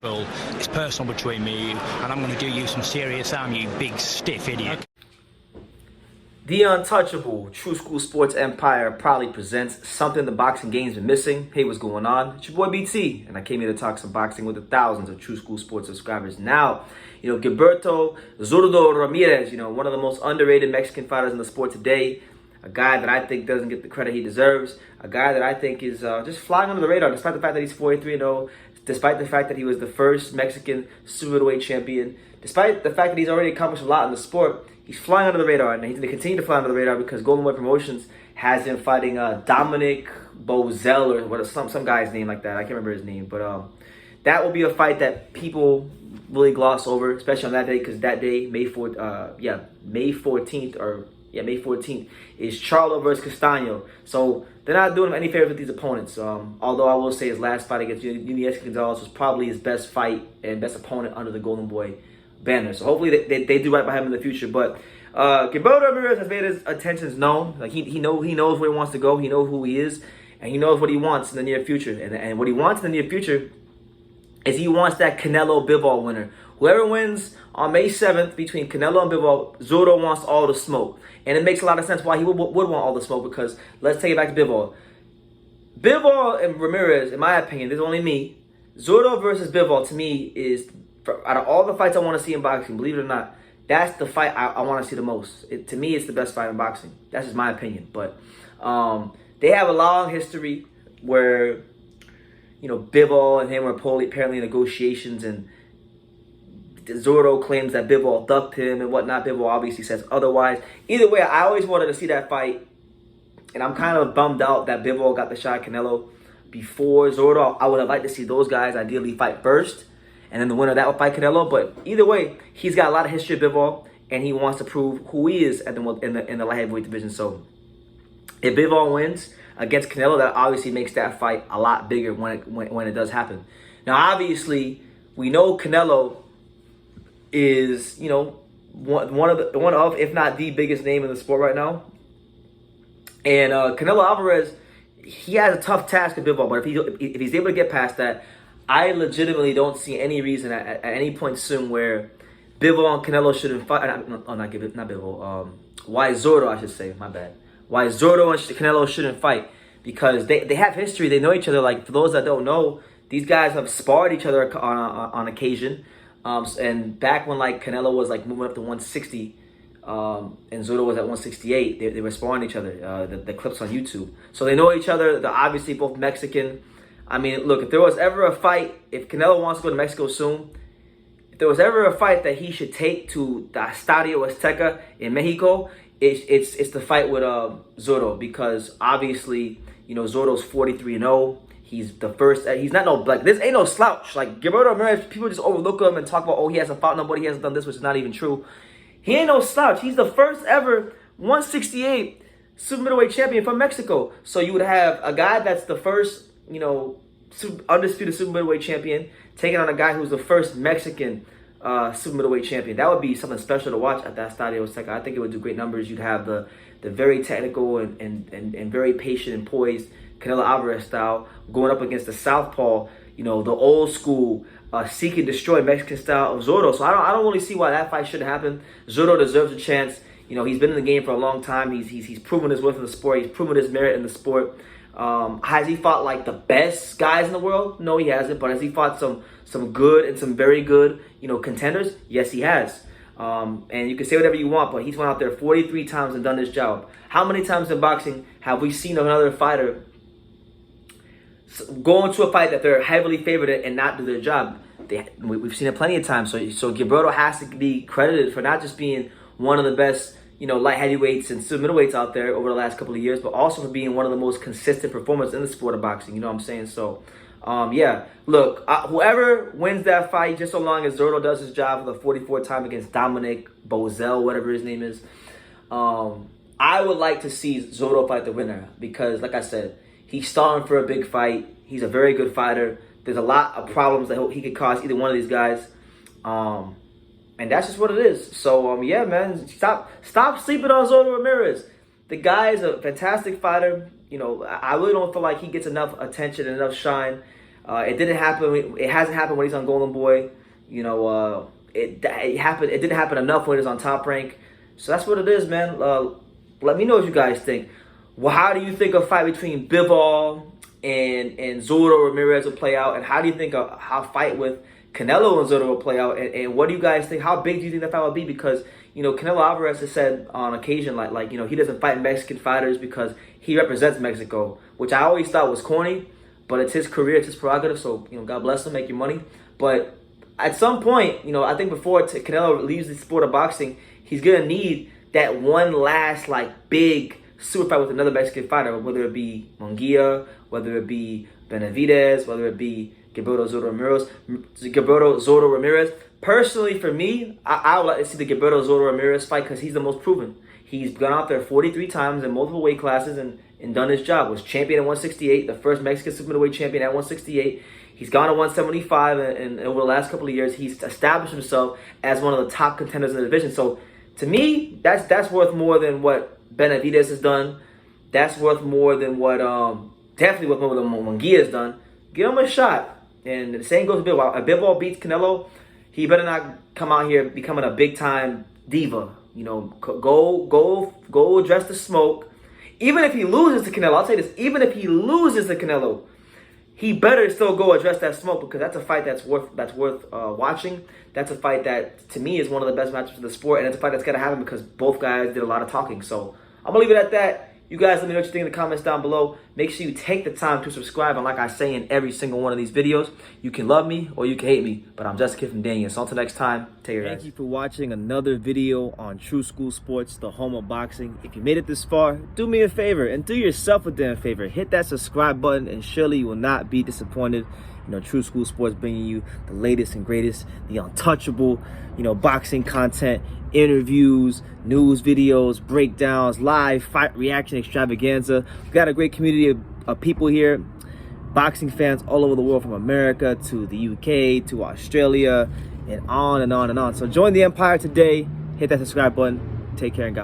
Well, it's personal between me and you, and I'm going to do you some serious harm, you big stiff idiot. The Untouchable True School Sports Empire proudly presents something the boxing game's been missing. Hey, what's going on? It's your boy BT, and I came here to talk some boxing with the thousands of True School Sports subscribers. Now, Gilberto Zurdo Ramirez, one of the most underrated Mexican fighters in the sport today. A guy that I think doesn't get the credit he deserves. A guy that I think is just flying under the radar, despite the fact that he's 43-0, despite the fact that he was the first Mexican super middleweight champion, despite the fact that he's already accomplished a lot in the sport. He's flying under the radar, and he's going to continue to fly under the radar because Golden Boy Promotions has him fighting Dominic Bozel, or what some guy's name like that. I can't remember his name, but that will be a fight that people really gloss over, especially on that day, because that day, May 14th is Charlo versus Castaño. So they're not doing him any favors with these opponents. Although I will say his last fight against Yuniesky Gonzalez was probably his best fight and best opponent under the Golden Boy banner. So hopefully they do right by him in the future. But Gilberto Ramirez has made his intentions known. Like he knows where he wants to go. He knows who he is, and he knows what he wants in the near future. And what he wants in the near future is he wants that Canelo Bivol winner. Whoever wins on May 7th between Canelo and Bivol, Zurdo wants all the smoke. And it makes a lot of sense why he would want all the smoke, because let's take it back to Bivol. Bivol and Ramirez, in my opinion, this is only me. Zurdo versus Bivol, to me, is, out of all the fights I want to see in boxing, believe it or not, that's the fight I want to see the most. To me, it's the best fight in boxing. That's just my opinion. But they have a long history where, Bivol and him were apparently in negotiations, and Zurdo claims that Bivol ducked him and whatnot. Bivol obviously says otherwise. Either way, I always wanted to see that fight, and I'm kind of bummed out that Bivol got the shot at Canelo before Zurdo. I would have liked to see those guys ideally fight first, and then the winner of that would fight Canelo. But either way, he's got a lot of history of Bivol, and he wants to prove who he is in the light heavyweight division. So if Bivol wins against Canelo, that obviously makes that fight a lot bigger when it does happen. Now, obviously, we know Canelo is, one of, if not the biggest name in the sport right now. And Canelo Alvarez, he has a tough task at Bivol, but if he's able to get past that, I legitimately don't see any reason at any point soon where Bivol and Canelo shouldn't fight. Not Bivol. Why Zurdo, I should say. My bad. Why Zurdo and Canelo shouldn't fight, because they have history. They know each other. Like, for those that don't know, these guys have sparred each other on occasion. And back when Canelo was moving up to 160, and Zurdo was at 168, they were sparring each other. The clips on YouTube, so they know each other. They're obviously both Mexican. I mean, look, if there was ever a fight, if Canelo wants to go to Mexico soon, if there was ever a fight that he should take to the Estadio Azteca in Mexico, it's the fight with Zurdo, because obviously Zurdo's 43-0. He's the first. He's not this ain't no slouch. Like Gilberto Ramirez, people just overlook him and talk about, oh, he hasn't fought nobody, he hasn't done this, which is not even true. He ain't no slouch. He's the first ever 168 super middleweight champion from Mexico. So you would have a guy that's the first, undisputed super middleweight champion taking on a guy who's the first Mexican super middleweight champion. That would be something special to watch at that Estadio Azteca. I think it would do great numbers. You'd have the very technical and very patient and poised Canelo Alvarez style going up against the southpaw, the old school seek and destroy Mexican style of Zurdo. So I don't really see why that fight should happen. Zurdo deserves a chance. He's been in the game for a long time. He's proven his worth in the sport. He's proven his merit in the sport. Has he fought the best guys in the world? No, he hasn't. But has he fought some good and some very good contenders? Yes, he has. And you can say whatever you want, but he's went out there 43 times and done his job. How many times in boxing have we seen another fighter go into a fight that they're heavily favored and not do their job? We've seen it plenty of times. So Gilberto has to be credited for not just being one of the best, light heavyweights and super middleweights out there over the last couple of years, but also for being one of the most consistent performers in the sport of boxing. You know what I'm saying? So, yeah. Look, whoever wins that fight, just so long as Zurdo does his job for the 44th time against Dominic Bozel, whatever his name is, I would like to see Zurdo fight the winner, because, like I said, he's stalling for a big fight. He's a very good fighter. There's a lot of problems that he could cause either one of these guys. And that's just what it is. So, yeah, man, stop sleeping on Zurdo Ramirez. The guy is a fantastic fighter. I really don't feel like he gets enough attention and enough shine. It didn't happen. It hasn't happened when he's on Golden Boy. You know, it happened. It didn't happen enough when he was on Top Rank. So that's what it is, man. Let me know what you guys think. Well, how do you think a fight between Bivol and Zurdo Ramirez will play out? And how do you think how a fight with Canelo and Zurdo will play out? And what do you guys think? How big do you think that fight will be? Because, you know, Canelo Alvarez has said on occasion, like you know, he doesn't fight Mexican fighters because he represents Mexico, which I always thought was corny, but it's his career, it's his prerogative. So, you know, God bless him, make your money. But at some point, you know, I think before Canelo leaves the sport of boxing, he's gonna need that one last like big super fight with another Mexican fighter, whether it be Munguia, whether it be Benavidez, whether it be Gilberto Zurdo Ramirez. Personally, for me, I would like to see the Gilberto Zurdo Ramirez fight because he's the most proven. He's gone out there 43 times in multiple weight classes and done his job. Was champion at 168, the first Mexican super middleweight champion at 168. He's gone to 175, and over the last couple of years, he's established himself as one of the top contenders in the division. So, to me, that's worth more than what Benavidez has done. That's worth more than what definitely worth more than Munguia has done. Give him a shot. And the same goes to Bivol. If Bivol beats Canelo, he better not come out here becoming a big time diva. You know, go address the smoke. Even if he loses to Canelo, I'll say this. Even if he loses to Canelo, he better still go address that smoke, because that's a fight that's worth watching. That's a fight that, to me, is one of the best matches of the sport, and it's a fight that's got to happen because both guys did a lot of talking. So I'm going to leave it at that. You guys let me know what you think in the comments down below. Make sure you take the time to subscribe, and like I say in every single one of these videos, you can love me or you can hate me, but I'm just a kid from Daniel. So until next time, take care, guys. Thank you for watching another video on True School Sports, the home of boxing. If you made it this far, do me a favor and do yourself a damn favor. Hit that subscribe button and surely you will not be disappointed. You know, True School Sports bringing you the latest and greatest, the untouchable, you know, boxing content, interviews, news videos, breakdowns, live fight reaction extravaganza. We've got a great community of people here, boxing fans all over the world, from America to the UK to Australia, and on and on and on. So join the empire today. Hit that subscribe button. Take care and God.